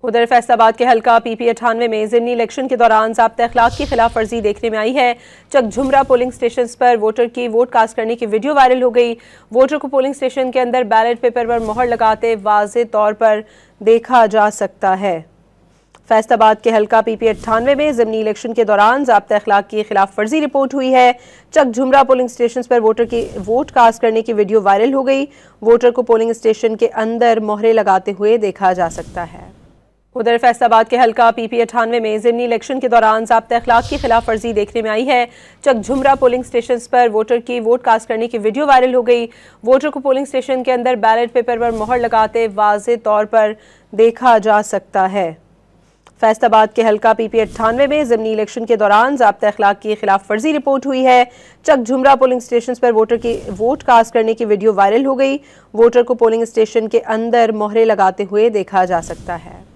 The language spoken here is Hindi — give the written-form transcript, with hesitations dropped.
उधर फैसलाबाद के हल्का PP 98 में ज़िमनी इलेक्शन के दौरान ज़ाब्ता अखलाक की खिलाफ वर्जी देखने में आई है। चकझुमरा पोलिंग स्टेशन पर वोटर की वोट कास्ट करने की वीडियो वायरल हो गई। वोटर को पोलिंग स्टेशन के अंदर बैलेट पेपर पर मोहर लगाते वाज़े तौर पर देखा जा सकता है। फैसलाबाद के हल्का PP 98 में ज़िमनी इलेक्शन के दौरान ज़ाब्ता अखलाक की खिलाफ वर्जी रिपोर्ट हुई है। चकझुमरा पोलिंग स्टेशन पर वोटर की वोट कास्ट करने की वीडियो वायरल हो गई। वोटर को पोलिंग स्टेशन के अंदर मोहरें लगाते हुए देखा जा सकता है। उधर फैसलाबाद के हल्का PP 98 में ज़िमनी इलेक्शन के दौरान ज़ाब्ता अखलाक की खिलाफ वर्जी देखने में आई है। चकझुमरा पोलिंग स्टेशन पर वोटर की वोट कास्ट करने की वीडियो वायरल हो गई। वोटर को पोलिंग स्टेशन के अंदर बैलेट पेपर पर मोहर लगाते वाज़े तौर पर देखा जा सकता है। फैसलाबाद के हल्का PP 98 में ज़िमनी इलेक्शन के दौरान ज़ाब्ता अखलाक की खिलाफ वर्जी रिपोर्ट हुई है। चकझुमरा पोलिंग स्टेशन पर वोटर की वोट कास्ट करने की वीडियो वायरल हो गई। वोटर को पोलिंग स्टेशन के अंदर मोहरें लगाते हुए देखा जा सकता है।